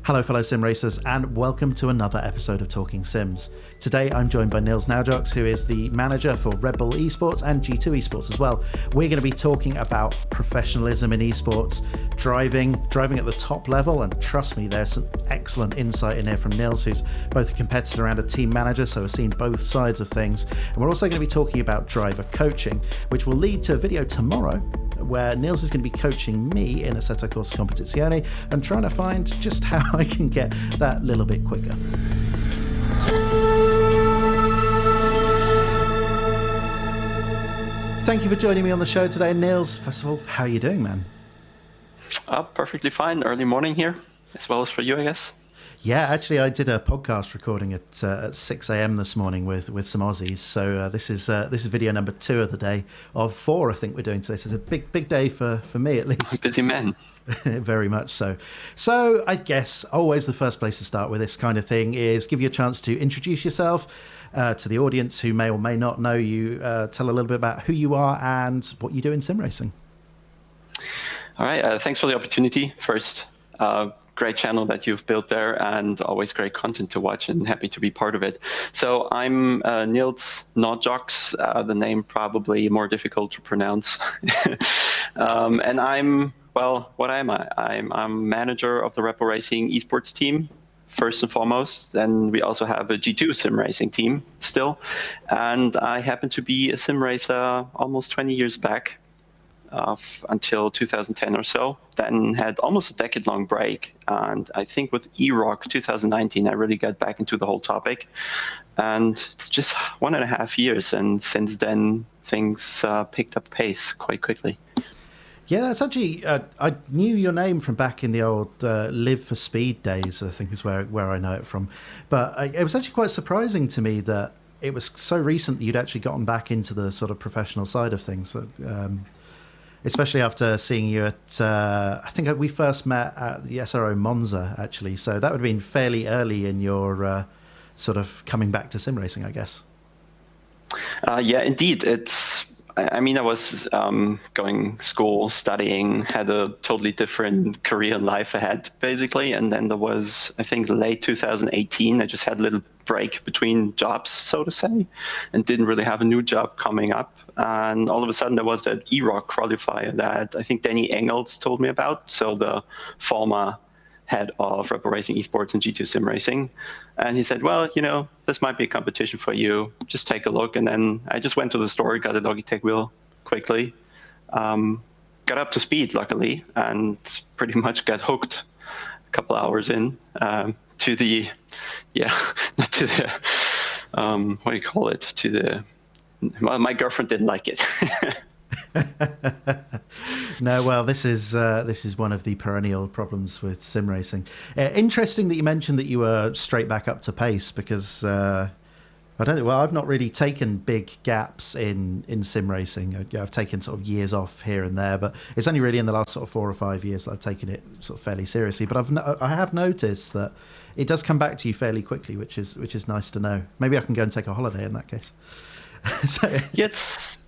Hello fellow sim racers and welcome to another episode of Talking Sims. Today I'm joined by Nils Naujoks, who is the manager for Redbull eSports and G2 eSports as well. We're going to be talking about professionalism in eSports, driving at the top level, and trust me, there's some excellent insight in here from Nils, who's both a competitor and a team manager, so has seen both sides of things. And we're also going to be talking about driver coaching, which will lead to a video tomorrow where Nils is going to be coaching me in Assetto Corsa Competizione and trying to find just how I can get that little bit quicker. Thank you for joining me on the show today, Nils. First of all, how are you doing, man? Perfectly fine. Early morning here, as well as for you, I guess. Yeah, actually, I did a podcast recording at 6 a.m. this morning with some Aussies. So this is video number 2 of the day of 4. I think we're doing today. So it's a big day for me at least. Busy man. Very much so. So I guess always the first place to start with this kind of thing is give you a chance to introduce yourself to the audience who may or may not know you. Tell a little bit about who you are and what you do in sim racing. All right. Thanks for the opportunity. First. Great channel that you've built there, and always great content to watch, and happy to be part of it. So I'm Nils Naujoks, the name probably more difficult to pronounce. And I'm, well, what am I? I'm manager of the Iracing eSports team, first and foremost. Then we also have a G2 sim racing team still. And I happen to be a sim racer almost 20 years back. Until 2010 or so, then had almost a decade-long break. And I think with EROC 2019, I really got back into the whole topic. And it's just 1.5 years. And since then, things picked up pace quite quickly. Yeah, that's actually, I knew your name from back in the old Live for Speed days, I think is where I know it from. But it was actually quite surprising to me that it was so recent that you'd actually gotten back into the sort of professional side of things. Especially after seeing you at, I think we first met at the SRO Monza, actually. So that would have been fairly early in your sort of coming back to sim racing, I guess. Yeah, indeed. I was going school, studying, had a totally different career and life ahead, basically. And then there was, I think, late 2018, I just had a little break between jobs, so to say, and didn't really have a new job coming up. And all of a sudden, there was that EROC qualifier that I think Danny Engels told me about, so the former head of Racing ESports and G2 Sim Racing. And he said, well, this might be a competition for you. Just take a look. And then I just went to the store, got a Logitech wheel quickly, got up to speed, luckily, and pretty much got hooked a couple hours in to the, not to the, what do you call it? To the, well, my girlfriend didn't like it. No, well, this is one of the perennial problems with sim racing. Interesting that you mentioned that you were straight back up to pace, because I've not really taken big gaps in sim racing. I've taken sort of years off here and there, but it's only really in the last sort of 4 or 5 years that I've taken it sort of fairly seriously. But I have noticed that it does come back to you fairly quickly, which is nice to know. Maybe I can go and take a holiday in that case. So yeah,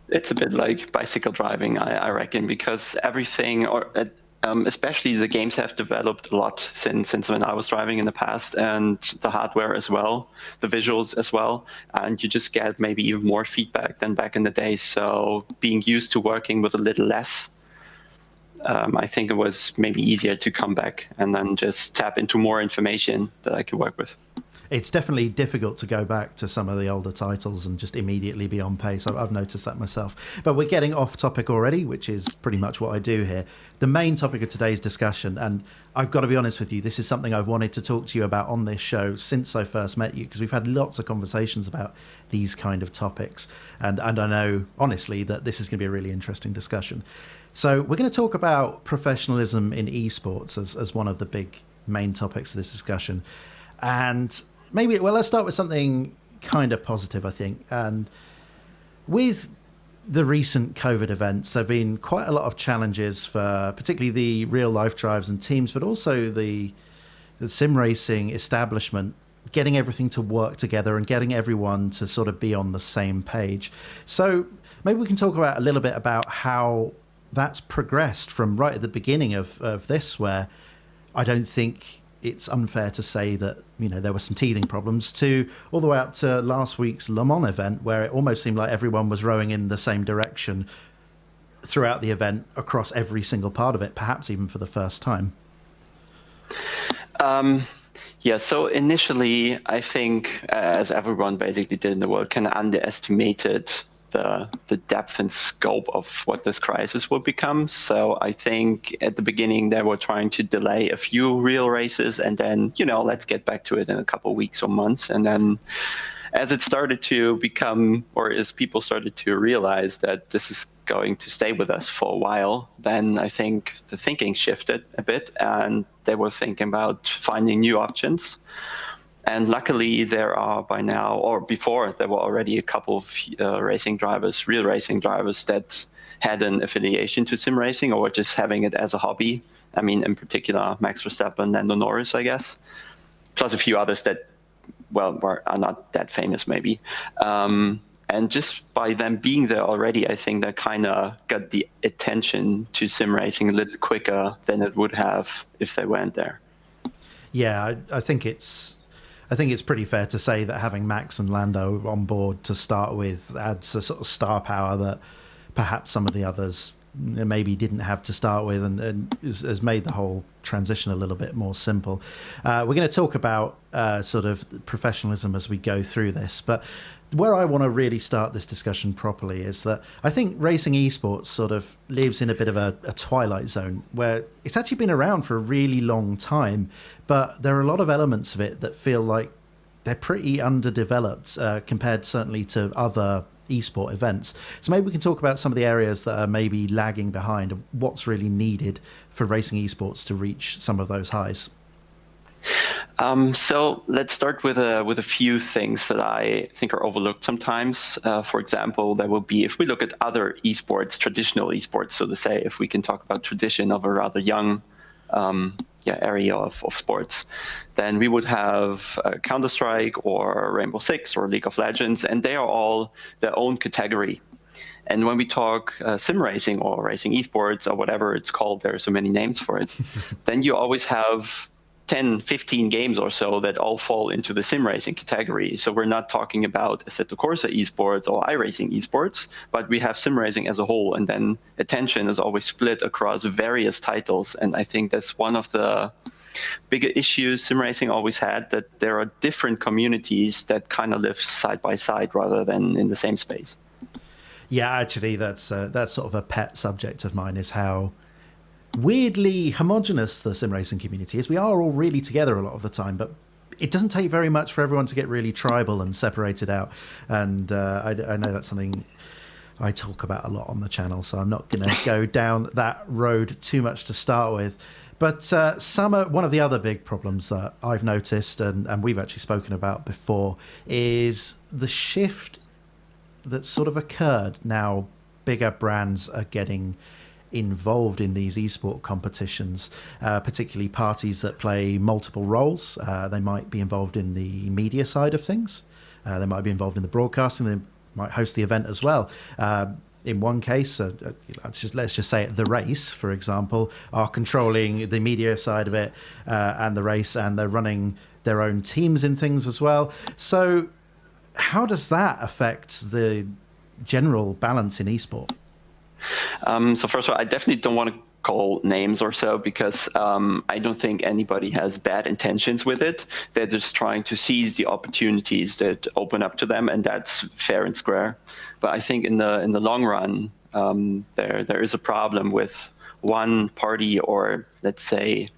it's a bit like bicycle driving, I reckon, because everything, especially the games, have developed a lot since when I was driving in the past, and the hardware as well, the visuals as well, and you just get maybe even more feedback than back in the day. So being used to working with a little less, I think it was maybe easier to come back and then just tap into more information that I could work with. It's definitely difficult to go back to some of the older titles and just immediately be on pace. I've noticed that myself. But we're getting off topic already, which is pretty much what I do here. The main topic of today's discussion, and I've got to be honest with you, this is something I've wanted to talk to you about on this show since I first met you, because we've had lots of conversations about these kind of topics. And I know, honestly, that this is going to be a really interesting discussion. So we're going to talk about professionalism in esports as one of the big main topics of this discussion. And let's start with something kind of positive, I think. And with the recent COVID events, there have been quite a lot of challenges for particularly the real life drives and teams, but also the sim racing establishment, getting everything to work together and getting everyone to sort of be on the same page. So maybe we can talk about a little bit about how that's progressed from right at the beginning of this, where I don't think it's unfair to say that, there were some teething problems, to all the way up to last week's Le Mans event, where it almost seemed like everyone was rowing in the same direction throughout the event, across every single part of it, perhaps even for the first time. Yeah, so initially, I think, as everyone basically did in the world, kind of underestimated the depth and scope of what this crisis will become. So I think at the beginning they were trying to delay a few real races, and then, let's get back to it in a couple of weeks or months. And then as it started to become, or as people started to realize that this is going to stay with us for a while, then I think the thinking shifted a bit, and they were thinking about finding new options. And luckily, there are by now, or before, there were already a couple of real racing drivers that had an affiliation to sim racing, or were just having it as a hobby. I mean, in particular, Max Verstappen, Lando Norris, I guess, plus a few others that, are not that famous, maybe. And just by them being there already, I think that kind of got the attention to sim racing a little quicker than it would have if they weren't there. Yeah, I think it's pretty fair to say that having Max and Lando on board to start with adds a sort of star power that perhaps some of the others maybe didn't have to start with, and has made the whole transition a little bit more simple. We're going to talk about sort of professionalism as we go through this, but where I want to really start this discussion properly is that I think racing esports sort of lives in a bit of a twilight zone, where it's actually been around for a really long time, but there are a lot of elements of it that feel like they're pretty underdeveloped compared certainly to other esport events. So maybe we can talk about some of the areas that are maybe lagging behind and what's really needed for racing esports to reach some of those highs. So let's start with a few things that I think are overlooked sometimes. For example, there will be, if we look at other esports, traditional esports, so to say, if we can talk about tradition of a rather young area of sports, then we would have Counter-Strike or Rainbow Six or League of Legends, and they are all their own category. And when we talk sim racing or racing esports or whatever it's called, there are so many names for it, then you always have 10, 15 games or so that all fall into the sim racing category. So we're not talking about Assetto Corsa esports or Iracing esports, but we have sim racing as a whole, and then attention is always split across various titles. And I think that's one of the bigger issues sim racing always had, that there are different communities that kind of live side by side rather than in the same space. Yeah, actually, that's sort of a pet subject of mine, is how weirdly homogenous the sim racing community is. We are all really together a lot of the time, but it doesn't take very much for everyone to get really tribal and separated out. And I know that's something I talk about a lot on the channel, so I'm not going to go down that road too much to start with. But one of the other big problems that I've noticed, and we've actually spoken about before, is the shift that sort of occurred. Now bigger brands are getting involved in these esport competitions, particularly parties that play multiple roles. They might be involved in the media side of things. They might be involved in the broadcasting. They might host the event as well. In one case, let's just say the race, for example, are controlling the media side of it and the race, and they're running their own teams in things as well. So how does that affect the general balance in esport? So first of all, I definitely don't want to call names or so, because I don't think anybody has bad intentions with it. They're just trying to seize the opportunities that open up to them, and that's fair and square. But I think in the long run, there is a problem with one party, or let's say,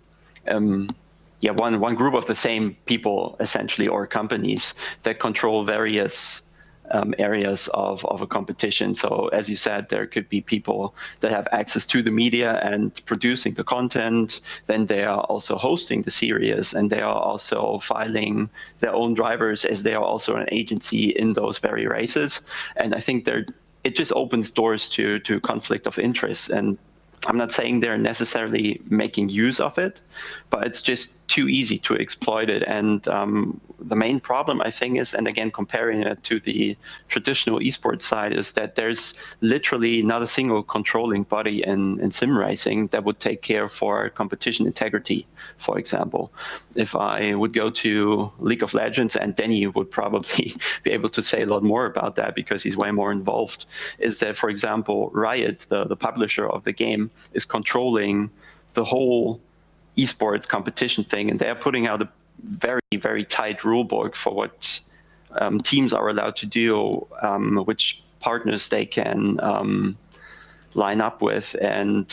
one group of the same people, essentially, or companies that control various areas of a competition. So as you said, there could be people that have access to the media and producing the content. Then they are also hosting the series, and they are also filing their own drivers, as they are also an agency in those very races. And I think it just opens doors to conflict of interest. And I'm not saying they're necessarily making use of it, but it's just too easy to exploit it. And the main problem, I think, is, and again, comparing it to the traditional esports side, is that there's literally not a single controlling body in sim racing that would take care for competition integrity, for example. If I would go to League of Legends, and Denny would probably be able to say a lot more about that because he's way more involved, is that, for example, Riot, the publisher of the game, is controlling the whole esports competition thing, and they're putting out a very, very tight rule book for what teams are allowed to do, which partners they can line up with. And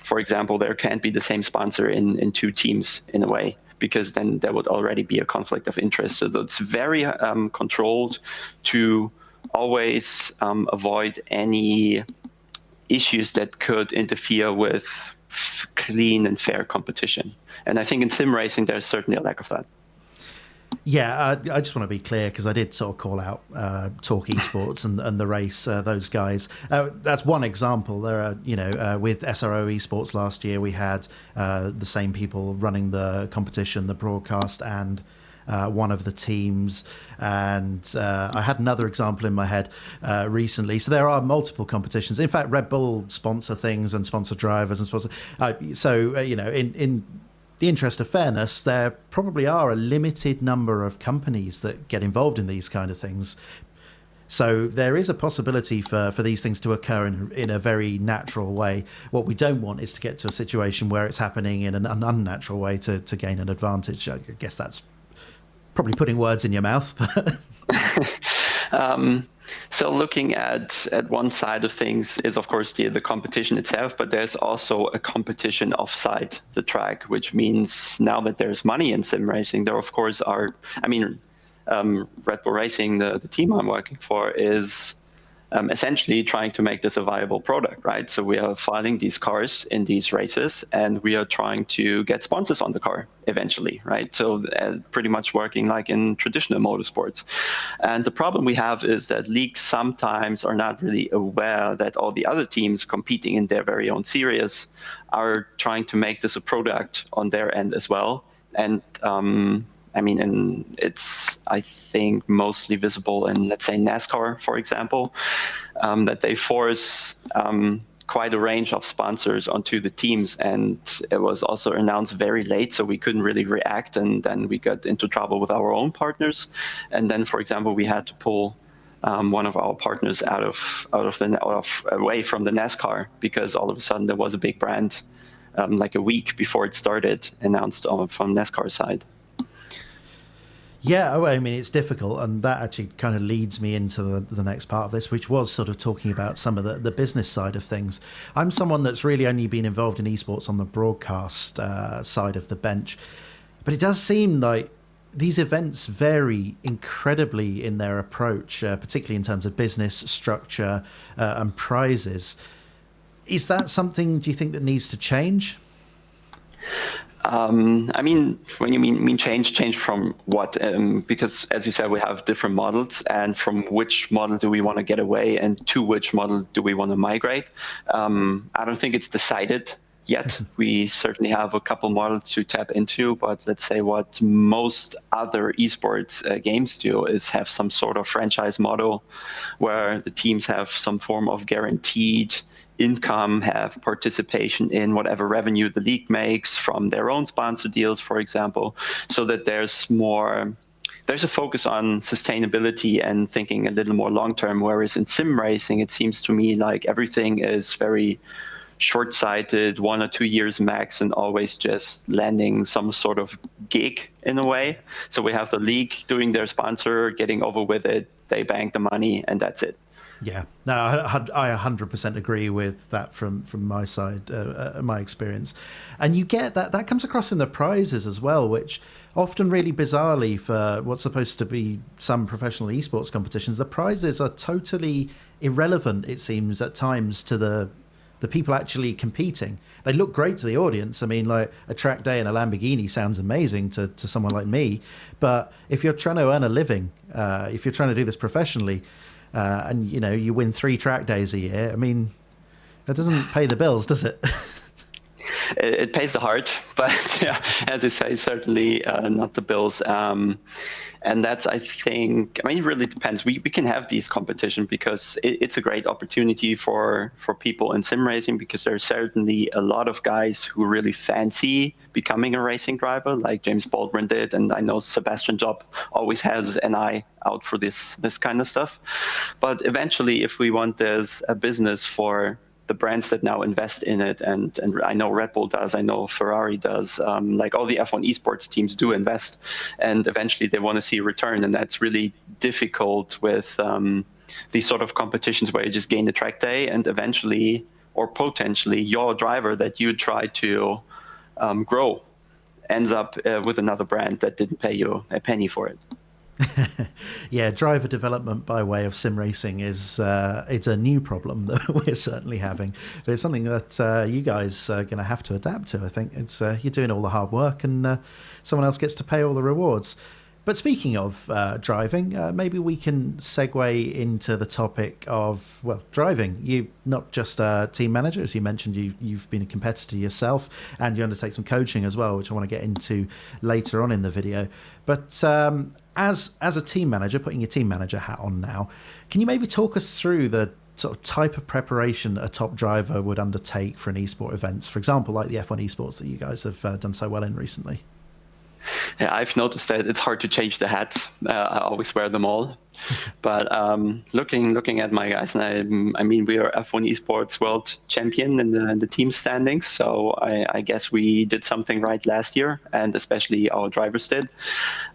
for example, there can't be the same sponsor in two teams in a way, because then there would already be a conflict of interest. So it's very controlled to always avoid any issues that could interfere with clean and fair competition. And I think in sim racing, there's certainly a lack of that. Yeah, I just want to be clear, because I did sort of call out Talk Esports and the race, those guys. That's one example. There are, with SRO Esports last year, we had the same people running the competition, the broadcast, and one of the teams. And I had another example in my head recently. So there are multiple competitions. In fact, Redbull sponsor things and sponsor drivers and sponsor. In the interest of fairness, there probably are a limited number of companies that get involved in these kind of things. So there is a possibility for these things to occur in a very natural way. What we don't want is to get to a situation where it's happening in an unnatural way to gain an advantage. I guess that's probably putting words in your mouth. So looking at one side of things is, of course, the competition itself, but there's also a competition offside the track, which means now that there's money in sim racing, there, of course, Red Bull Racing, the team I'm working for, is essentially trying to make this a viable product, right? So we are filing these cars in these races, and we are trying to get sponsors on the car eventually, right? So pretty much working like in traditional motorsports. And the problem we have is that leagues sometimes are not really aware that all the other teams competing in their very own series are trying to make this a product on their end as well. And and it's, I think, mostly visible in, let's say, NASCAR, for example, that they force quite a range of sponsors onto the teams. And it was also announced very late, so we couldn't really react. And then we got into trouble with our own partners. And then, for example, we had to pull one of our partners away from the NASCAR, because all of a sudden there was a big brand, like a week before it started, announced from NASCAR side. Yeah, it's difficult, and that actually kind of leads me into the next part of this, which was sort of talking about some of the business side of things. I'm someone that's really only been involved in esports on the broadcast side of the bench, but it does seem like these events vary incredibly in their approach, particularly in terms of business structure and prizes. Is that something, do you think, that needs to change? When you mean change from what? Because, as you said, we have different models, and from which model do we want to get away, and to which model do we want to migrate? I don't think it's decided yet. We certainly have a couple models to tap into, but let's say what most other esports games do is have some sort of franchise model where the teams have some form of guaranteed income, have participation in whatever revenue the league makes from their own sponsor deals, for example, so that there's a focus on sustainability and thinking a little more long-term, whereas in sim racing, it seems to me like everything is very short-sighted, 1 or 2 years max, and always just landing some sort of gig in a way. So we have the league doing their sponsor, getting over with it, they bank the money, and that's it. Yeah, no, I 100% agree with that from my side, my experience. And you get that comes across in the prizes as well, which often really bizarrely for what's supposed to be some professional esports competitions, the prizes are totally irrelevant, it seems, at times to the people actually competing. They look great to the audience. Like a track day in a Lamborghini sounds amazing to someone like me. But if you're trying to earn a living, if you're trying to do this professionally, and you win 3 track days a year, that doesn't pay the bills, does it? it pays the heart, but yeah, as you say, certainly not the bills. And that's, I think, I mean, it really depends. We can have these competitions because it's a great opportunity for people in sim racing, because there's certainly a lot of guys who really fancy becoming a racing driver, like James Baldwin did. And I know Sebastian Job always has an eye out for this kind of stuff. But eventually, if we want this a business for the brands that now invest in it, and I know Red Bull does, I know Ferrari does, like all the F1 esports teams do invest, and eventually they want to see a return, and that's really difficult with these sort of competitions where you just gain the track day, and eventually, or potentially, your driver that you try to grow ends up with another brand that didn't pay you a penny for it. Yeah, driver development by way of sim racing is it's a new problem that we're certainly having, but it's something that you guys are going to have to adapt to. I think it's you're doing all the hard work, and someone else gets to pay all the rewards. But speaking of driving, maybe we can segue into the topic of, well, driving. You're not just a team manager, as you mentioned, you've been a competitor yourself, and you undertake some coaching as well, which I want to get into later on in the video. But as a team manager, putting your team manager hat on now, can you maybe talk us through the sort of type of preparation a top driver would undertake for an esport events, for example, like the F1 esports that you guys have done so well in recently? Yeah, I've noticed that it's hard to change the hats. I always wear them all. But looking at my guys, and I mean, we are F1 esports world champion in the team standings. So I guess we did something right last year, and especially our drivers did.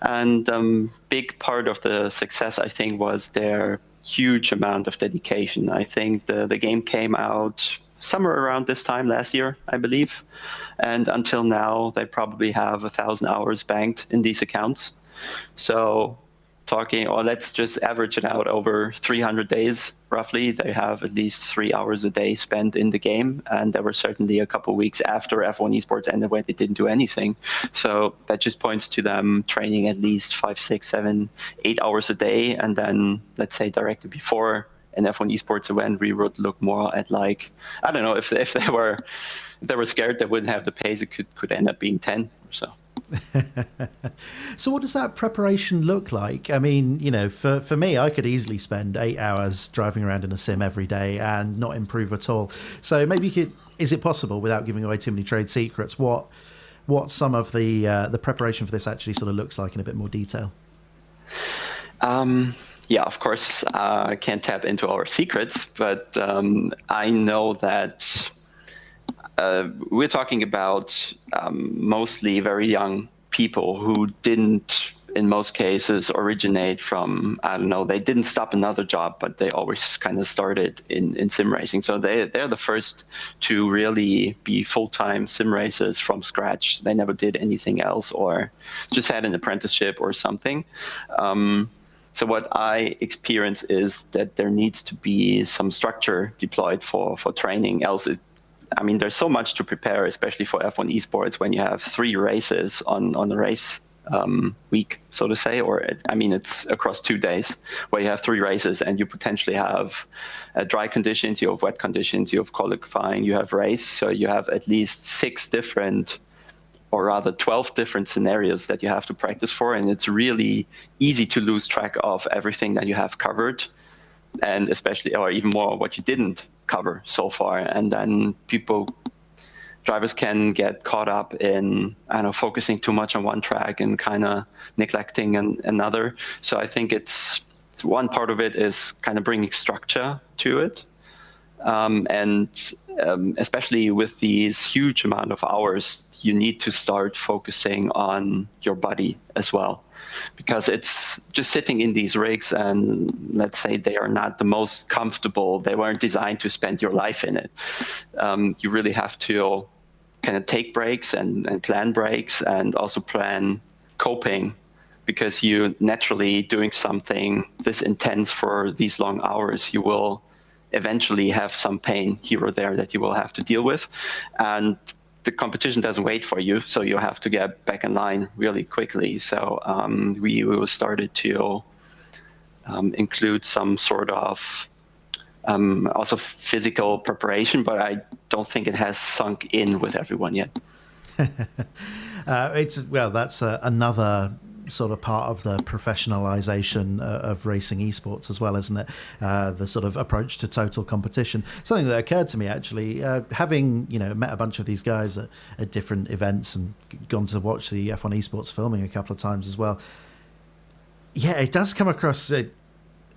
And big part of the success, I think, was their huge amount of dedication. I think the game came out somewhere around this time last year, I believe. And until now, they probably have 1,000 hours banked in these accounts. So let's just average it out over 300 days, roughly. They have at least 3 hours a day spent in the game. And there were certainly a couple of weeks after F1 esports ended where they didn't do anything. So that just points to them training at least 5, 6, 7, 8 hours a day. And then, let's say, directly before an F1 esports event, we would look more at, like, I don't know, if they were scared they wouldn't have the pace, it could end up being 10 or so. So what does that preparation look like? I mean, you know, for me, I could easily spend 8 hours driving around in a sim every day and not improve at all. So maybe is it possible, without giving away too many trade secrets, what some of the preparation for this actually sort of looks like in a bit more detail? Yeah, of course, I can't tap into our secrets, but I know that we're talking about mostly very young people who didn't, in most cases, originate from, I don't know, they didn't stop another job, but they always kind of started in sim racing. So they're the first to really be full-time sim racers from scratch. They never did anything else or just had an apprenticeship or something. So what I experience is that there needs to be some structure deployed for training. Else, I mean, there's so much to prepare, especially for F1 esports, when you have 3 races on a race week, so to say, or it's across 2 days where you have 3 races, and you potentially have dry conditions, you have wet conditions, you have qualifying, you have race. So you have at least 6 different, or rather 12 different scenarios that you have to practice for, and it's really easy to lose track of everything that you have covered, and especially, or even more, what you didn't cover so far. And then drivers can get caught up in, focusing too much on one track and kind of neglecting another. So I think it's one part of it is kind of bringing structure to it. Especially with these huge amount of hours, you need to start focusing on your body as well, because it's just sitting in these rigs, and let's say they are not the most comfortable. They weren't designed to spend your life in it. You really have to kind of take breaks and plan breaks, and also plan coping, because you naturally, doing something this intense for these long hours, you will eventually have some pain here or there that you will have to deal with. And the competition doesn't wait for you, so you have to get back in line really quickly. So we started to include some sort of also physical preparation, but I don't think it has sunk in with everyone yet. That's another sort of part of the professionalization of racing esports as well, isn't it? The sort of approach to total competition. Something that occurred to me actually, having met a bunch of these guys at different events and gone to watch the F1 esports filming a couple of times as well. Yeah, it does come across. It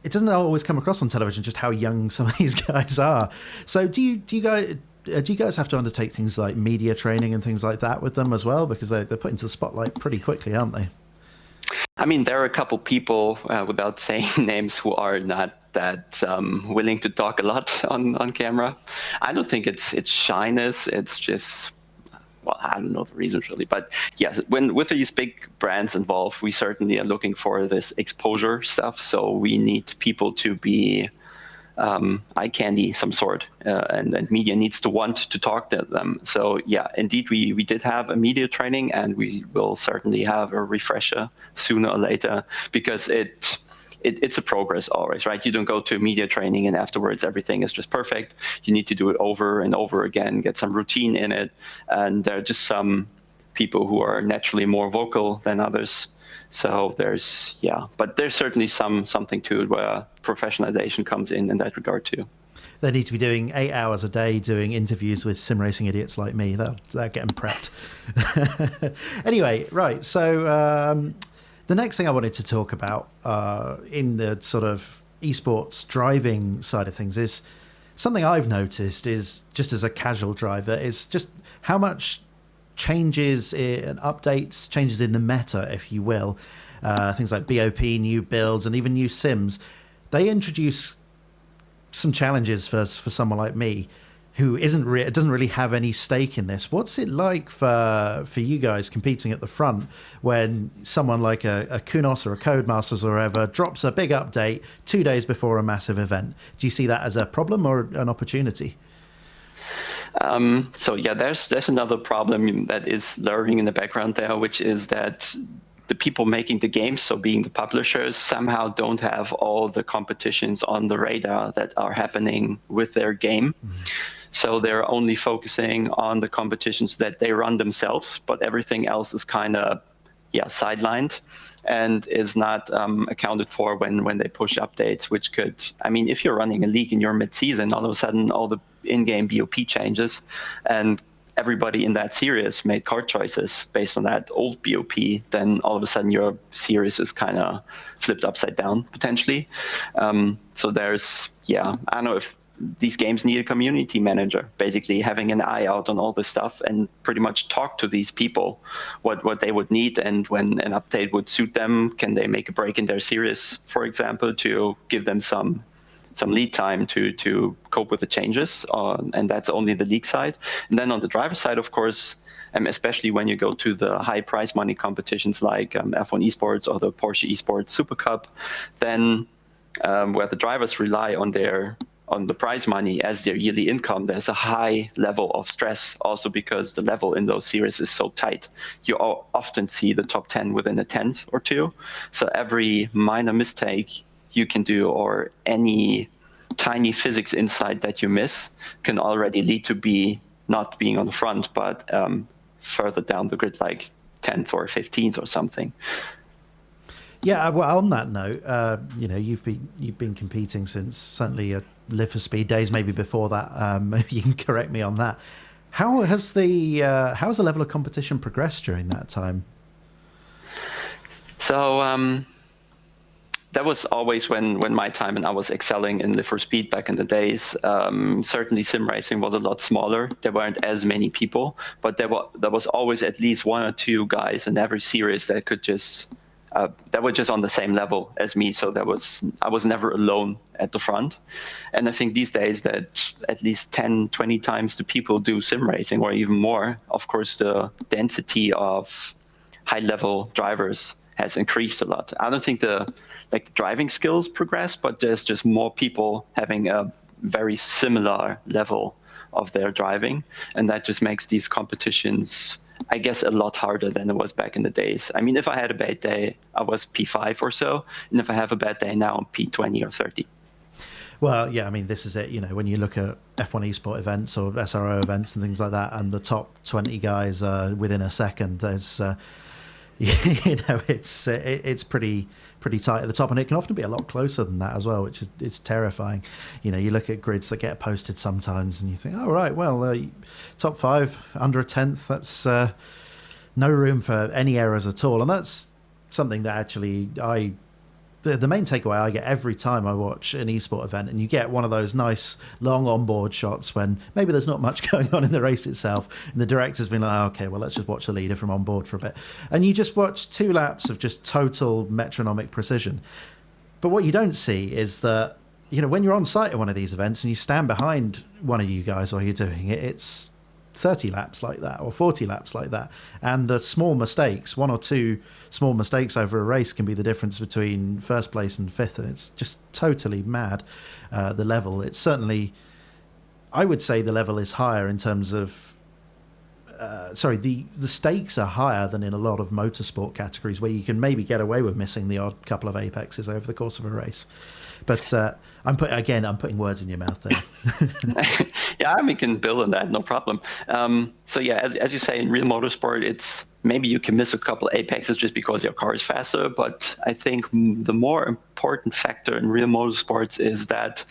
doesn't always come across on television just how young some of these guys are. So do you guys have to undertake things like media training and things like that with them as well? Because they're put into the spotlight pretty quickly, aren't they? I mean, there are a couple people, without saying names, who are not that willing to talk a lot on camera. I don't think it's shyness. It's just, well, I don't know the reasons really. But yes, with these big brands involved, we certainly are looking for this exposure stuff. So we need people to be eye candy some sort, and media needs to want to talk to them. So yeah, indeed, we did have a media training, and we will certainly have a refresher sooner or later, because it's a progress always, right? You don't go to media training and afterwards everything is just perfect. You need to do it over and over again, get some routine in it, and there are just some people who are naturally more vocal than others. So there's certainly something to it where professionalization comes in that regard too. They need to be doing 8 hours a day doing interviews with sim racing idiots like me. They'll get them prepped. Anyway, right. So the next thing I wanted to talk about in the sort of esports driving side of things is something I've noticed is, just as a casual driver, is just how much changes in updates, changes in the meta, if you will, things like BOP, new builds, and even new sims. They introduce some challenges for someone like me who doesn't really have any stake in this. What's it like for you guys competing at the front when someone like a Kunos or a Codemasters or whatever drops a big update 2 days before a massive event? Do you see that as a problem or an opportunity? So yeah, there's another problem that is lurking in the background there, which is that the people making the games, so being the publishers, somehow don't have all the competitions on the radar that are happening with their game. Mm-hmm. So they're only focusing on the competitions that they run themselves, but everything else is kind of sidelined and is not accounted for when they push updates, which could, I mean, if you're running a league in your mid-season, all of a sudden all the in-game BOP changes, and everybody in that series made card choices based on that old BOP, then all of a sudden your series is kind of flipped upside down, potentially. So there's, I don't know if these games need a community manager, basically having an eye out on all this stuff and pretty much talk to these people what they would need, and when an update would suit them, can they make a break in their series, for example, to give them some lead time to cope with the changes, and that's only the league side. And then on the driver side, of course, especially when you go to the high prize money competitions like F1 esports or the Porsche esports Super Cup, then where the drivers rely on the prize money as their yearly income, there's a high level of stress, also because the level in those series is so tight. You often see the top 10 within a tenth or two. So every minor mistake you can do, or any tiny physics insight that you miss, can already lead to not being on the front, but further down the grid, like 10th or 15th or something. Yeah, well, on that note, you've been competing since certainly Live for Speed days, maybe before that. Maybe you can correct me on that. How has the level of competition progressed during that time? So that was always when my time and I was excelling in Live for Speed back in the days. Certainly Sim Racing was a lot smaller. There weren't as many people, but there was always at least one or two guys in every series that could that were just on the same level as me. So I was never alone at the front. And I think these days that at least 10, 20 times the people do sim racing, or even more. Of course, the density of high level drivers has increased a lot. I don't think the driving skills progress, but there's just more people having a very similar level of their driving. And that just makes these competitions, I guess, a lot harder than it was back in the days. I mean, if I had a bad day, I was P5 or so. And if I have a bad day now, I'm P20 or 30. Well, yeah, I mean, this is it. You know, when you look at F1 Esport events or SRO events and things like that, and the top 20 guys are within a second, there's, you know, it's pretty tight at the top, and it can often be a lot closer than that as well, which is it's terrifying. You know, you look at grids that get posted sometimes, and you think, oh right, well, top 5 under a tenth. That's no room for any errors at all, and that's something that actually the main takeaway I get every time I watch an esport event, and you get one of those nice long onboard shots when maybe there's not much going on in the race itself, and the director's been like, oh, okay, well, let's just watch the leader from onboard for a bit. And you just watch 2 laps of just total metronomic precision. But what you don't see is that, you know, when you're on site at one of these events and you stand behind one of you guys while you're doing it, it's 30 laps like that or 40 laps like that, and the small mistakes, 1 or 2 small mistakes over a race, can be the difference between first place and fifth, and it's just totally mad. The level, it's certainly, I would say the level is higher in terms of the stakes are higher than in a lot of motorsport categories where you can maybe get away with missing the odd couple of apexes over the course of a race. But I'm putting words in your mouth there. Yeah, I mean, can build on that, no problem. So yeah, as you say, in real motorsport, it's maybe you can miss a couple of apexes just because your car is faster. But I think the more important factor in real motorsports is that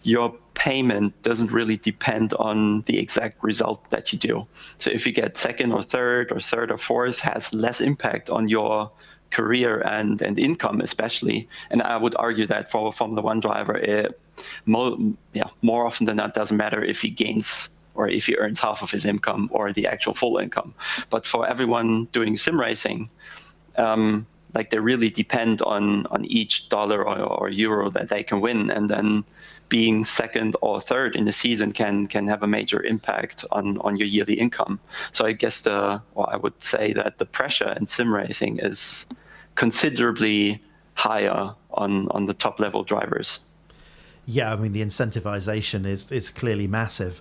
your payment doesn't really depend on the exact result that you do. So if you get second or third or fourth, has less impact on your career and income especially. And I would argue that for a Formula One driver, more often than not, doesn't matter if he gains or if he earns half of his income or the actual full income. But for everyone doing sim racing, like they really depend on each dollar or euro that they can win, and then being second or third in the season can have a major impact on your yearly income. So I guess I would say that the pressure in sim racing is considerably higher on the top level drivers. Yeah, I mean, the incentivization is clearly massive.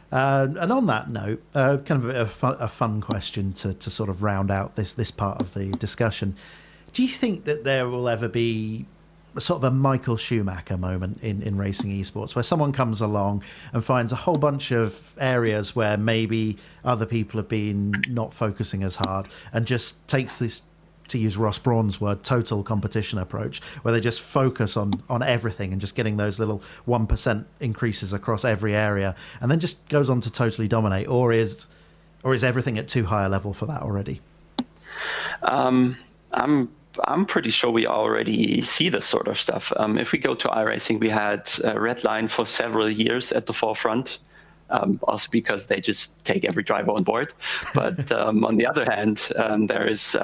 And on that note, kind of a fun question to sort of round out this part of the discussion. Do you think that there will ever be sort of a Michael Schumacher moment in racing esports, where someone comes along and finds a whole bunch of areas where maybe other people have been not focusing as hard, and just takes this, to use Ross Brawn's word, total competition approach, where they just focus on everything and just getting those little 1% increases across every area, and then just goes on to totally dominate? Or is everything at too high a level for that already? I'm pretty sure we already see this sort of stuff. If we go to Iracing, we had Redline for several years at the forefront, also because they just take every driver on board. But on the other hand, there is,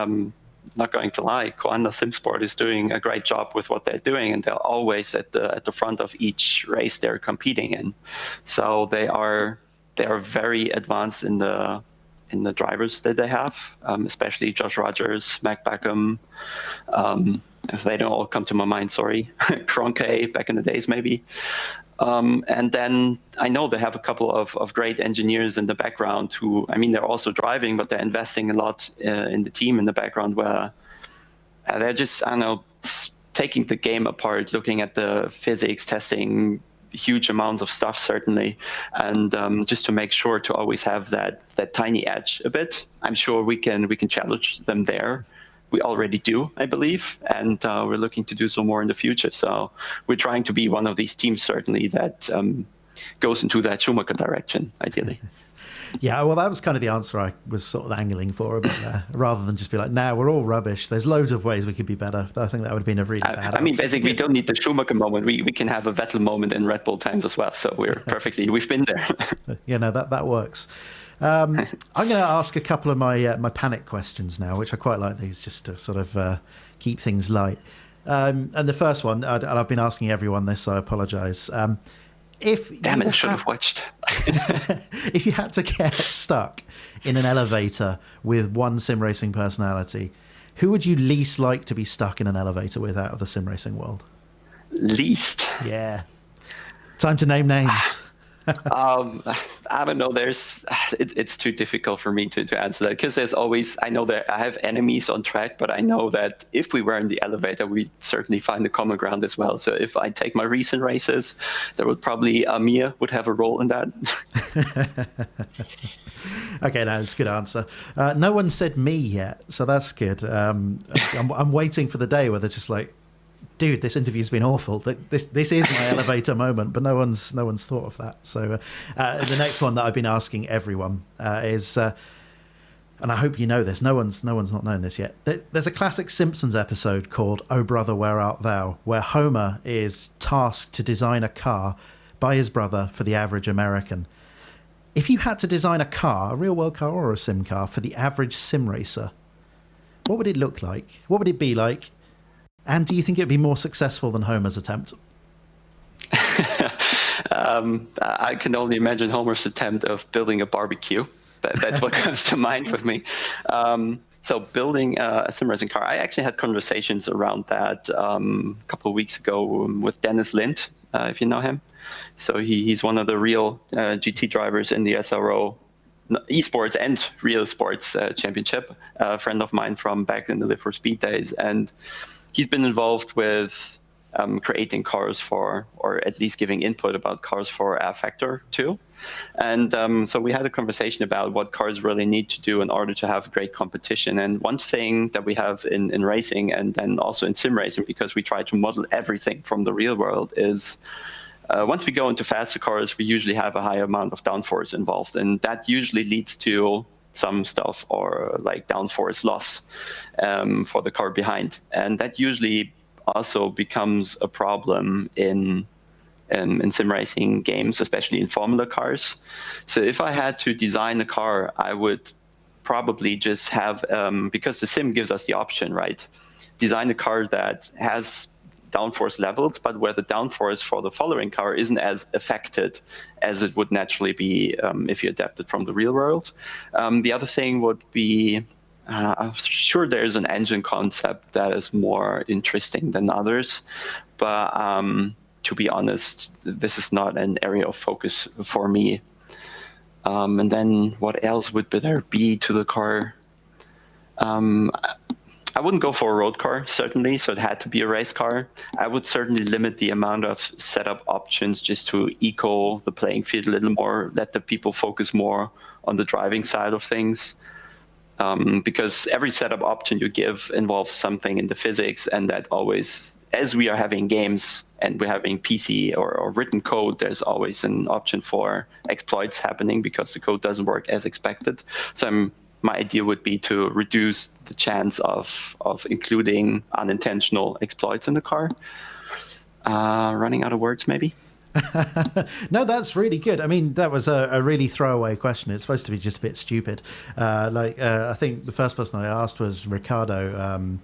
not going to lie, Koanda SimSport is doing a great job with what they're doing, and they're always at the front of each race they're competing in. So they are very advanced in the drivers that they have, especially Josh Rogers, Mac Beckham. If they don't all come to my mind, sorry. Kroenke back in the days, maybe. And then I know they have a couple of great engineers in the background who, I mean, they're also driving, but they're investing a lot in the team in the background, where they're just, I don't know, taking the game apart, looking at the physics, testing huge amounts of stuff, certainly, and just to make sure to always have that tiny edge a bit. I'm sure we can challenge them there. We already do, I believe, and we're looking to do so more in the future. So we're trying to be one of these teams, certainly, that goes into that Schumacher direction, ideally. Yeah, well, that was kind of the answer I was sort of angling for a bit there, rather than just be like, nah, we're all rubbish. There's loads of ways we could be better. I think that would have been a really bad answer. I mean, basically, we don't need the Schumacher moment. We can have a Vettel moment in Red Bull times as well. So we've been there. Yeah, no, that works. I'm going to ask a couple of my panic questions now, which I quite like these, just to sort of keep things light. And the first one, and I've been asking everyone this, so I apologise. Damn it, I should have watched. If you had to get stuck in an elevator with one sim racing personality, who would you least like to be stuck in an elevator with out of the sim racing world? Least? Yeah. Time to name names. I don't know. It's too difficult for me to answer that because there's always, I know that I have enemies on track, but I know that if we were in the elevator, we'd certainly find a common ground as well. So if I take my recent races, there would probably Amir would have a role in that. Okay, no, that's a good answer. No one said me yet, so that's good. I'm waiting for the day where they're just like, dude, this interview's been awful. This is my elevator moment, but no one's thought of that. So the next one that I've been asking everyone is, and I hope you know this. No one's not known this yet. There's a classic Simpsons episode called "Oh Brother, Where Art Thou?" where Homer is tasked to design a car by his brother for the average American. If you had to design a car, a real-world car or a sim car, for the average sim racer, what would it look like? What would it be like? And do you think it would be more successful than Homer's attempt? I can only imagine Homer's attempt of building a barbecue. That's what comes to mind with me. So building a sim racing car, I actually had conversations around that a couple of weeks ago with Dennis Lind, if you know him. So he's one of the real GT drivers in the SRO esports and real sports championship, a friend of mine from back in the Live for Speed days. And he's been involved with creating cars for, or at least giving input about cars for R Factor 2. And so we had a conversation about what cars really need to do in order to have great competition. And one thing that we have in racing and then also in sim racing, because we try to model everything from the real world, is once we go into faster cars, we usually have a higher amount of downforce involved. And that usually leads to some stuff or like downforce loss for the car behind. And that usually also becomes a problem in sim racing games, especially in Formula cars. So if I had to design a car, I would probably just have, because the sim gives us the option, right? Design a car that has downforce levels, but where the downforce for the following car isn't as affected as it would naturally be if you adapt it from the real world. The other thing would be, I'm sure there's an engine concept that is more interesting than others, but to be honest, this is not an area of focus for me. And then what else would there be to the car? I wouldn't go for a road car, certainly, so it had to be a race car. I would certainly limit the amount of setup options just to equal the playing field a little more, let the people focus more on the driving side of things. Because every setup option you give involves something in the physics, and that always, as we are having games and we're having PC or written code, there's always an option for exploits happening because the code doesn't work as expected. So my idea would be to reduce the chance of including unintentional exploits in the car. Running out of words, maybe? No, that's really good. I mean, that was a really throwaway question. It's supposed to be just a bit stupid. I think the first person I asked was Ricardo,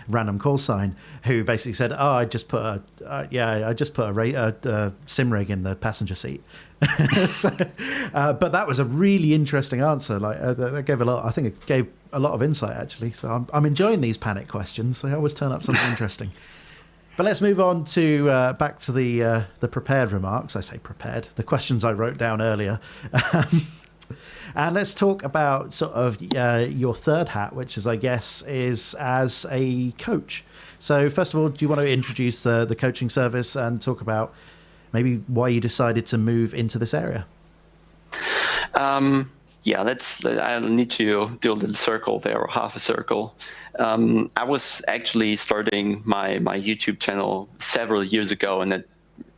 random call sign, who basically said, "Oh, I just put a sim rig in the passenger seat." But that was a really interesting answer. That gave a lot. I think it gave a lot of insight actually. So I'm enjoying these panic questions. They always turn up something interesting. But let's move on to back to the prepared remarks. I say prepared, the questions I wrote down earlier. And let's talk about sort of your third hat, which is, I guess, is as a coach. So first of all, do you want to introduce the coaching service and talk about maybe why you decided to move into this area? Yeah, I need to do a little circle there, or half a circle. I was actually starting my YouTube channel several years ago, and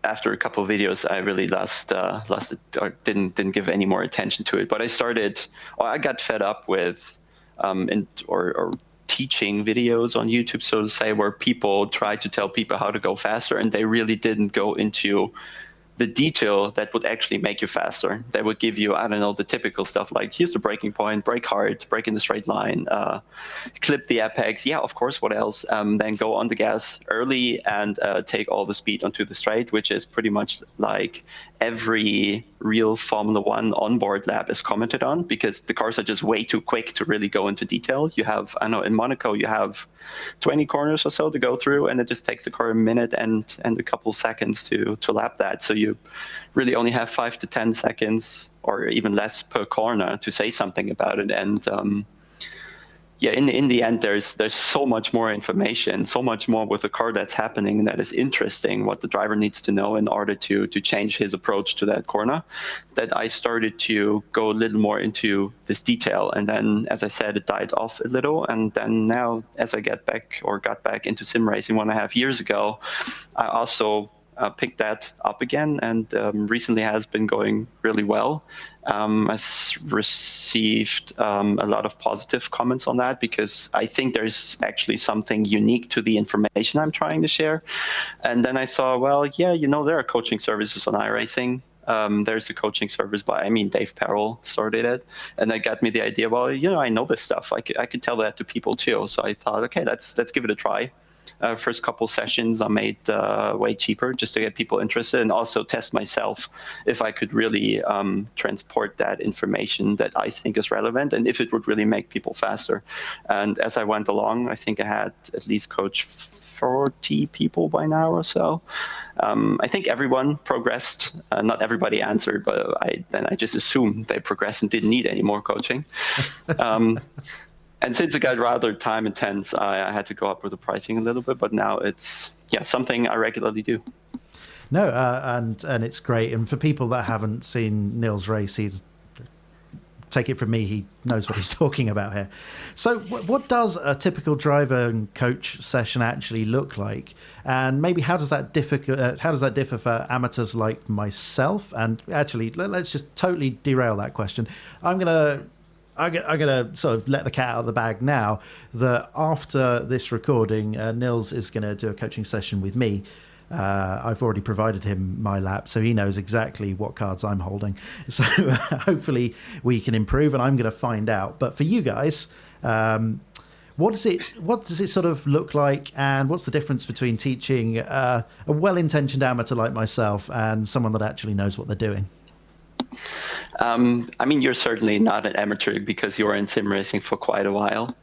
after a couple of videos, I really lost it, or didn't give any more attention to it. But I got fed up with or teaching videos on YouTube, so to say, where people try to tell people how to go faster, and they really didn't go into the detail that would actually make you faster. They would give you, I don't know, the typical stuff like, here's the braking point, brake hard, brake in the straight line, clip the apex. Yeah, of course, what else? Then go on the gas early and take all the speed onto the straight, which is pretty much like every real Formula One onboard lap is commented on, because the cars are just way too quick to really go into detail. You have, I know in Monaco, you have 20 corners or so to go through, and it just takes the car a minute and a couple seconds to lap that. So you really only have 5 to 10 seconds or even less per corner to say something about it. And yeah, in the end, there's so much more information, so much more with the car that's happening that is interesting, what the driver needs to know in order to change his approach to that corner, that I started to go a little more into this detail. And then, as I said, it died off a little. And then now, as I got back into sim racing 1.5 years ago, I also picked that up again, and recently has been going really well. I received a lot of positive comments on that, because I think there's actually something unique to the information I'm trying to share. And then I saw, well, yeah, there are coaching services on Iracing. There's a coaching service by, Dave Perel started it, and that got me the idea, well, I know this stuff. I could tell that to people too. So I thought, okay, let's give it a try. First couple sessions I made way cheaper, just to get people interested, and also test myself if I could really transport that information that I think is relevant, and if it would really make people faster. And as I went along, I think I had at least coached 40 people by now or so. I think everyone progressed. Not everybody answered, but I just assumed they progressed and didn't need any more coaching. And since it got rather time intense, I had to go up with the pricing a little bit. But now it's something I regularly do. No, and it's great. And for people that haven't seen Nils race, take it from me, he knows what he's talking about here. So what does a typical driver and coach session actually look like? And maybe how does that differ for amateurs like myself? And actually, let's just totally derail that question. I'm gonna sort of let the cat out of the bag now, that after this recording, Nils is going to do a coaching session with me. I've already provided him my lap, so he knows exactly what cards I'm holding. So hopefully we can improve, and I'm going to find out. But for you guys, what does it sort of look like, and what's the difference between teaching a well-intentioned amateur like myself and someone that actually knows what they're doing? You're certainly not an amateur, because you're in sim racing for quite a while.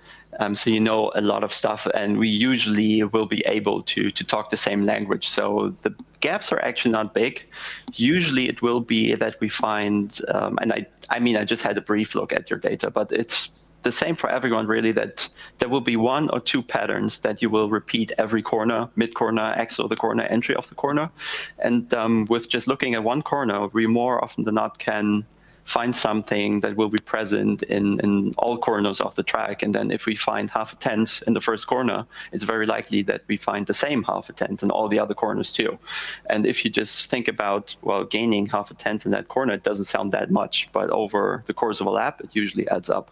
So you know a lot of stuff, and we usually will be able to talk the same language. So the gaps are actually not big. Usually it will be that we find, and I just had a brief look at your data, but it's the same for everyone really, that there will be 1 or 2 patterns that you will repeat every corner, mid-corner, exit of the corner, entry of the corner. And with just looking at one corner, we more often than not can find something that will be present in all corners of the track. And then if we find half a tenth in the first corner, it's very likely that we find the same half a tenth in all the other corners too. And if you just think about, well, gaining half a tenth in that corner, it doesn't sound that much, but over the course of a lap, it usually adds up.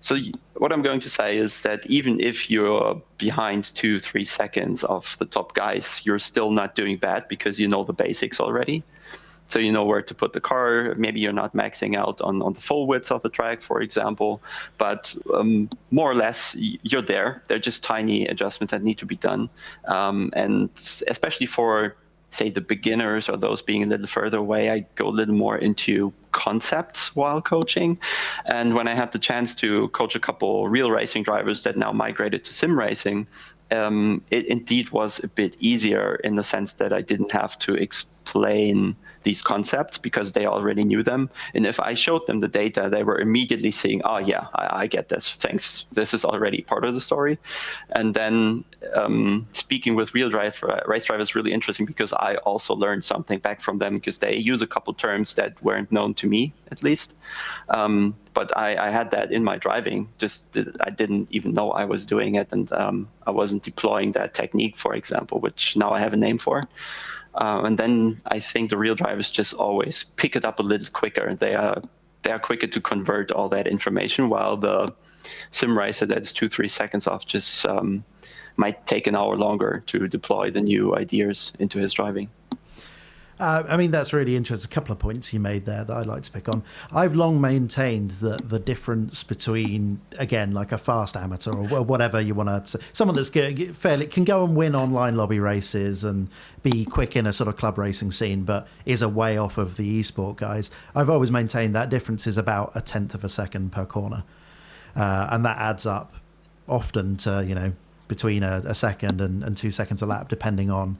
So what I'm going to say is that even if you're behind 2-3 seconds of the top guys, you're still not doing bad, because you know the basics already. So you know where to put the car. Maybe you're not maxing out on the full width of the track, for example, but more or less you're there. They're just tiny adjustments that need to be done. And especially for, say, the beginners or those being a little further away, I go a little more into concepts while coaching. And when I had the chance to coach a couple real racing drivers that now migrated to sim racing, it indeed was a bit easier in the sense that I didn't have to explain these concepts, because they already knew them. And if I showed them the data, they were immediately seeing, oh yeah, I get this, thanks, this is already part of the story. And then speaking with real race drivers is really interesting, because I also learned something back from them, because they use a couple terms that weren't known to me, at least. But I had that in my driving, I didn't even know I was doing it, and I wasn't deploying that technique, for example, which now I have a name for. And then I think the real drivers just always pick it up a little quicker. They are quicker to convert all that information, while the sim racer that's 2-3 seconds off just might take an hour longer to deploy the new ideas into his driving. I mean, that's really interesting. A couple of points you made there that I'd like to pick on. I've long maintained that the difference between, again, like a fast amateur or whatever you want to say, someone that's fairly can go and win online lobby races and be quick in a sort of club racing scene, but is a way off of the esport guys. I've always maintained that difference is about 1/10 of a second per corner. And that adds up often to, between a second and 2 seconds a lap, depending on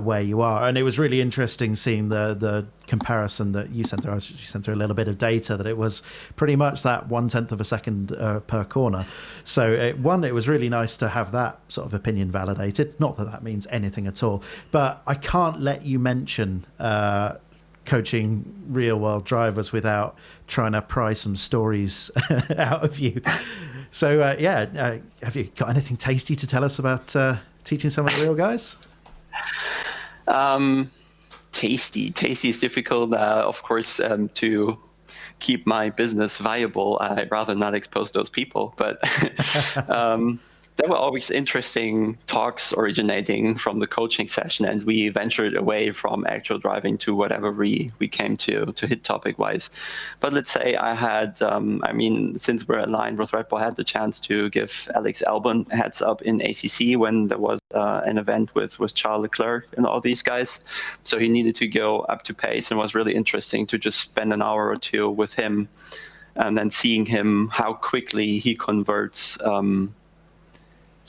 where you are. And it was really interesting seeing the comparison that you sent through. You sent through a little bit of data that it was pretty much that 1/10 of a second per corner. So it was really nice to have that sort of opinion validated. Not that means anything at all, but I can't let you mention coaching real world drivers without trying to pry some stories out of you. So have you got anything tasty to tell us about teaching some of the real guys? Tasty is difficult, of course, to keep my business viable. I'd rather not expose those people, but there were always interesting talks originating from the coaching session, and we ventured away from actual driving to whatever we came to hit topic wise. But let's say I had, since we're aligned with Redbull, I had the chance to give Alex Albon a heads up in ACC when there was an event with Charles Leclerc and all these guys. So he needed to go up to pace, and it was really interesting to just spend an hour or two with him and then seeing him, how quickly he converts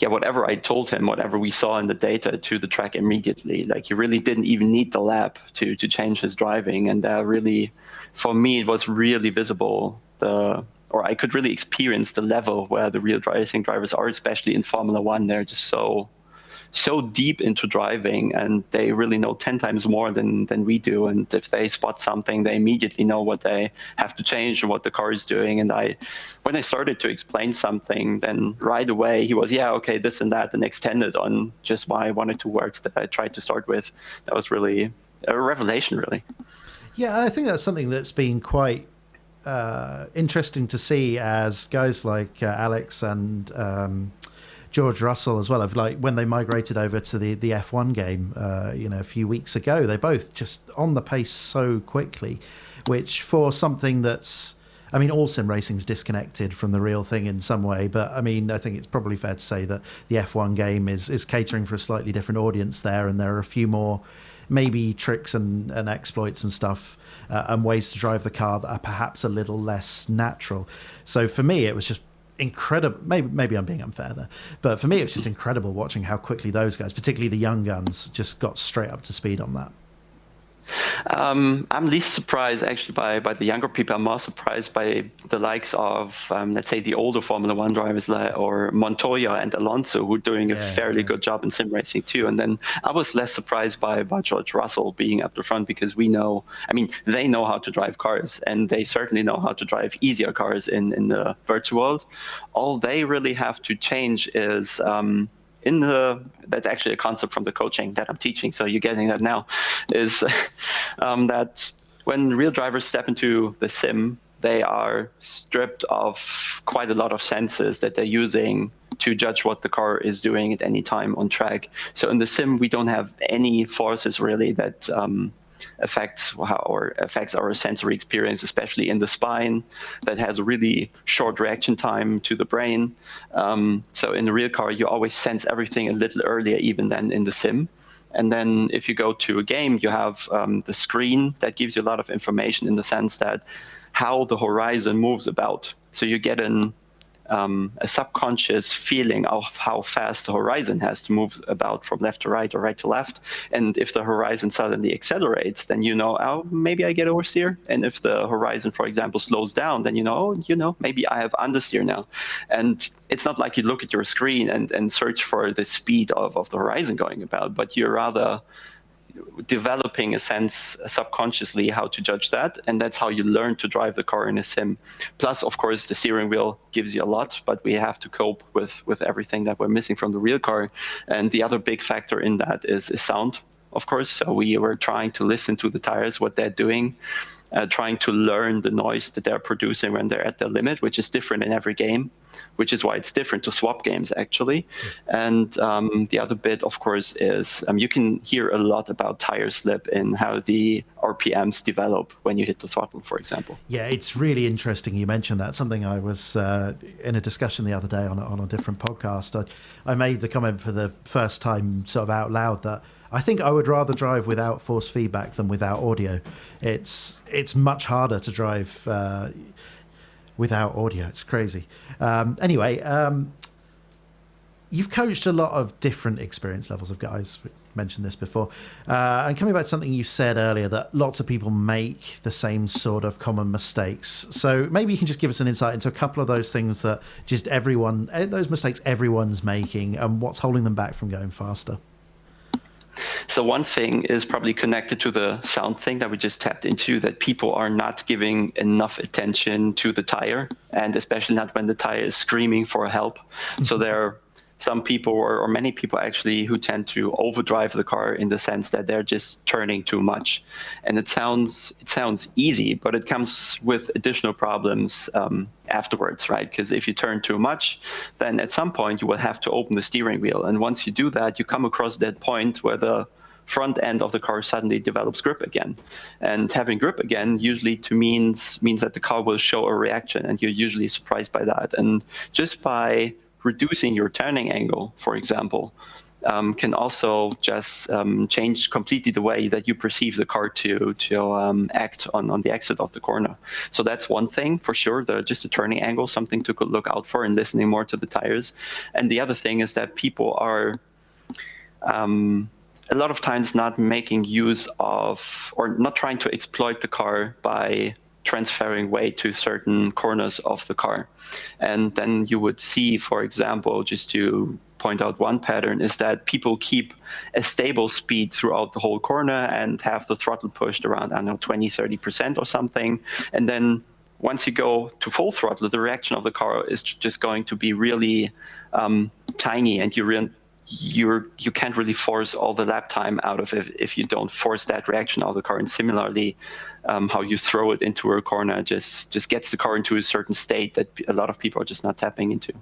whatever I told him, whatever we saw in the data, to the track immediately. Like, he really didn't even need the lap to change his driving. And really, for me, it was really visible, or I could really experience the level where the real racing drivers are, especially in Formula One. They're just so deep into driving, and they really know 10 times more than we do. And if they spot something, they immediately know what they have to change and what the car is doing. And when I started to explain something, then right away he was, okay, this and that, and extended on just my 1 or 2 words that I tried to start with. That was really a revelation, really. Yeah, and I think that's something that's been quite interesting to see, as guys like Alex and George Russell as well, of like when they migrated over to the F1 game, a few weeks ago, they both just on the pace so quickly, which for something that's, all sim racing's disconnected from the real thing in some way, but I think it's probably fair to say that the F1 game is catering for a slightly different audience there, and there are a few more maybe tricks and exploits and stuff and ways to drive the car that are perhaps a little less natural. So for me, it was just incredible. Maybe I'm being unfair there, but for me, it was just incredible watching how quickly those guys, particularly the young guns, just got straight up to speed on that. I'm least surprised actually by the younger people. I'm more surprised by the likes of, let's say, the older Formula One drivers or Montoya and Alonso, who are doing a fairly good job in sim racing too. And then I was less surprised by George Russell being up the front, because we know, they know how to drive cars, and they certainly know how to drive easier cars in the virtual world. All they really have to change is that's actually a concept from the coaching that I'm teaching, so you're getting that now, is that when real drivers step into the sim, they are stripped of quite a lot of senses that they're using to judge what the car is doing at any time on track. So in the sim, we don't have any forces really that affects our sensory experience, especially in the spine, that has a really short reaction time to the brain. So in the real car, you always sense everything a little earlier even than in the sim. And then if you go to a game, you have the screen that gives you a lot of information, in the sense that how the horizon moves about. So you get a subconscious feeling of how fast the horizon has to move about from left to right or right to left. And if the horizon suddenly accelerates, then maybe I get oversteer. And if the horizon, for example, slows down, then maybe I have understeer now. And it's not like you look at your screen and search for the speed of the horizon going about, but you're rather developing a sense subconsciously how to judge that, and that's how you learn to drive the car in a sim. Plus, of course, the steering wheel gives you a lot, but we have to cope with everything that we're missing from the real car. And the other big factor in that is sound, of course. So we were trying to listen to the tires, what they're doing, trying to learn the noise that they're producing when they're at their limit, which is different in every game. which is why it's different to swap games, actually. And the other bit, of course, is you can hear a lot about tire slip in how the RPMs develop when you hit the throttle, for example. Yeah, it's really interesting you mentioned that. Something I was in a discussion the other day on a different podcast. I made the comment for the first time sort of out loud that I think I would rather drive without force feedback than without audio. It's much harder to drive without audio. It's crazy. Anyway, you've coached a lot of different experience levels of guys. We mentioned this before. And coming back to something you said earlier, that lots of people make the same sort of common mistakes. So maybe you can just give us an insight into a couple of those things that those mistakes everyone's making, and what's holding them back from going faster. So one thing is probably connected to the sound thing that we just tapped into, that people are not giving enough attention to the tire, and especially not when the tire is screaming for help. So there are some people, or many people actually, who tend to overdrive the car in the sense that they're just turning too much. And it sounds easy, but it comes with additional problems afterwards, right? Because if you turn too much, then at some point you will have to open the steering wheel. And once you do that, you come across that point where the front end of the car suddenly develops grip again. And having grip again usually means that the car will show a reaction, and you're usually surprised by that. And just by reducing your turning angle, for example, can also just change completely the way that you perceive the car to act on the exit of the corner. So that's one thing for sure, just the turning angle, something to look out for, and listening more to the tires. And the other thing is that people are a lot of times not making use of, or not trying to exploit the car by transferring weight to certain corners of the car. And then you would see, for example, just to point out one pattern, is that people keep a stable speed throughout the whole corner and have the throttle pushed around, I don't know, 20, 30% or something. And then once you go to full throttle, the reaction of the car is just going to be really tiny, and you can't really force all the lap time out of it if you don't force that reaction of the car. And similarly, how you throw it into a corner just gets the car into a certain state that a lot of people are just not tapping into.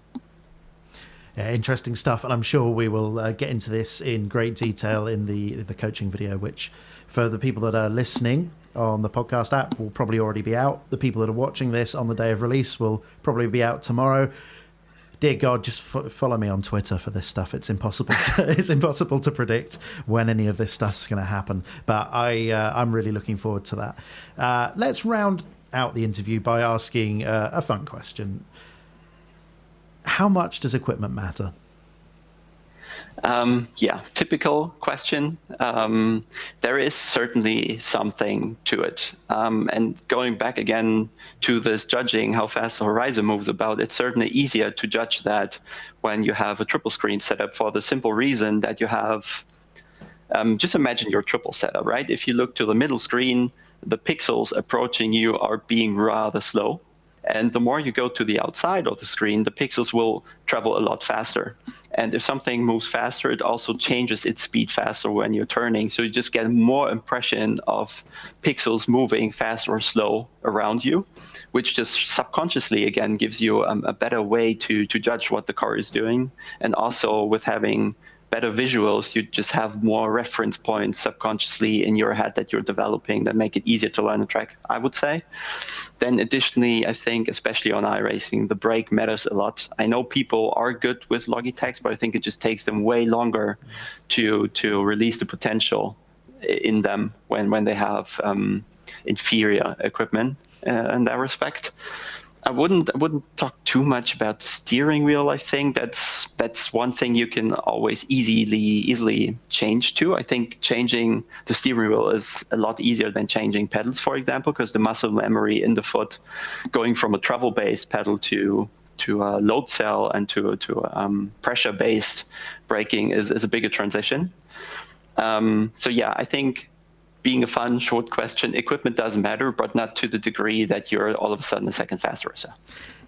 Yeah, interesting stuff, and I'm sure we will get into this in great detail in the coaching video, which for the people that are listening on the podcast app will probably already be out. The people that are watching this on the day of release will probably be out tomorrow. Dear God, just follow me on Twitter for this stuff. It's impossible. It's impossible to predict when any of this stuff's going to happen. But I'm really looking forward to that. Let's round out the interview by asking a fun question. How much does equipment matter? Typical question. There is certainly something to it. And going back again to this judging how fast the horizon moves about, it's certainly easier to judge that when you have a triple screen setup, for the simple reason that you have, just imagine your triple setup, right? If you look to the middle screen, the pixels approaching you are being rather slow. And the more you go to the outside of the screen, the pixels will travel a lot faster. And if something moves faster, it also changes its speed faster when you're turning. So you just get more impression of pixels moving fast or slow around you, which just subconsciously, again, gives you a better way to judge what the car is doing. And also with having better visuals, you just have more reference points subconsciously in your head that you're developing that make it easier to learn the track, I would say. Then additionally, I think, especially on iRacing, the brake matters a lot. I know people are good with Logitechs, but I think it just takes them way longer to release the potential in them when they have inferior equipment in that respect. I wouldn't talk too much about the steering wheel. I think that's one thing you can always easily change to. I think changing the steering wheel is a lot easier than changing pedals, for example, because the muscle memory in the foot, going from a travel-based pedal to a load cell and to pressure-based braking is a bigger transition. I think, being a fun, short question, equipment does matter, but not to the degree that you're all of a sudden a second faster. So.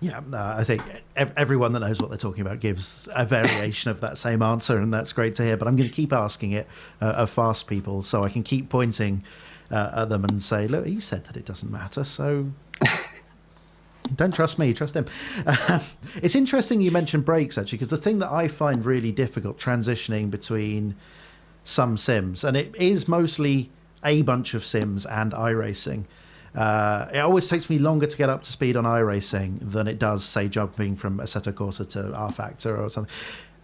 Yeah, I think everyone that knows what they're talking about gives a variation of that same answer, and that's great to hear. But I'm going to keep asking it of fast people, so I can keep pointing at them and say, look, he said that it doesn't matter, so Don't trust me, trust him. It's interesting you mentioned brakes, actually, because the thing that I find really difficult transitioning between some sims, and it is mostly a bunch of sims and iRacing. It always takes me longer to get up to speed on iRacing than it does, say, jumping from Assetto Corsa to R Factor or something.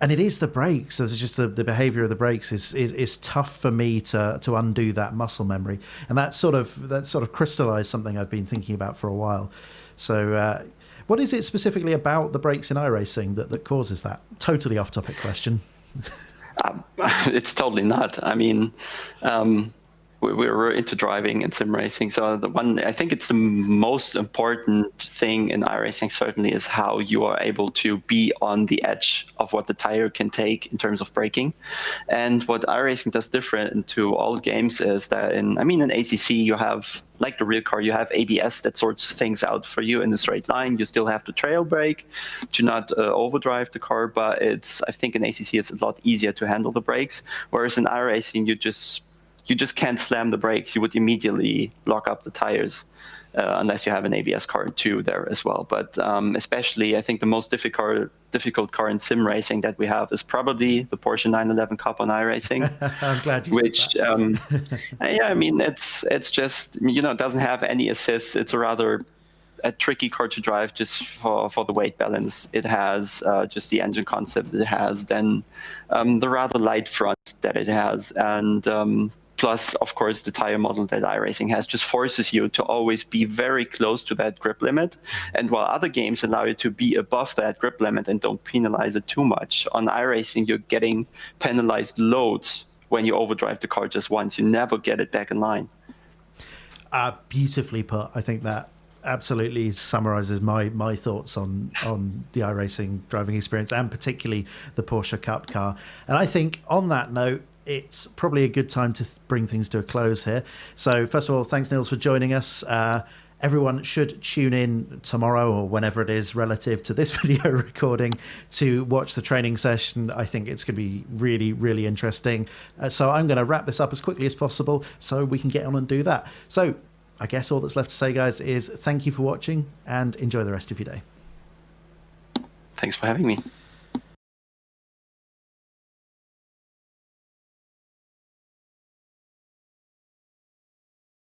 And it is the brakes. It's just the behavior of the brakes is tough for me to undo that muscle memory, and that sort of crystallized something I've been thinking about for a while. So, what is it specifically about the brakes in iRacing that causes that? Totally off-topic question. It's totally not. I mean, we're into driving and sim racing. So I think it's the most important thing in iRacing certainly is how you are able to be on the edge of what the tire can take in terms of braking. And what iRacing does different to all games is that in ACC you have, like the real car, you have ABS that sorts things out for you in a straight line. You still have to trail brake to not overdrive the car, but I think in ACC it's a lot easier to handle the brakes. Whereas in iRacing you just can't slam the brakes. You would immediately lock up the tires unless you have an ABS car too there as well. But especially, I think the most difficult car in sim racing that we have is probably the Porsche 911 Cup on iRacing. I'm glad you said that. Yeah, I mean, it's just, it doesn't have any assists. It's a tricky car to drive just for the weight balance. It has just the engine concept it has, then the rather light front that it has, and plus, of course, the tire model that iRacing has just forces you to always be very close to that grip limit. And while other games allow you to be above that grip limit and don't penalize it too much, on iRacing, you're getting penalized loads when you overdrive the car just once. You never get it back in line. Beautifully put. I think that absolutely summarizes my thoughts on the iRacing driving experience, and particularly the Porsche Cup car. And I think on that note, it's probably a good time to bring things to a close here. So first of all, thanks, Nils, for joining us. Everyone should tune in tomorrow or whenever it is relative to this video recording to watch the training session. I think it's going to be really, really interesting. So I'm going to wrap this up as quickly as possible so we can get on and do that. So I guess all that's left to say, guys, is thank you for watching and enjoy the rest of your day. Thanks for having me.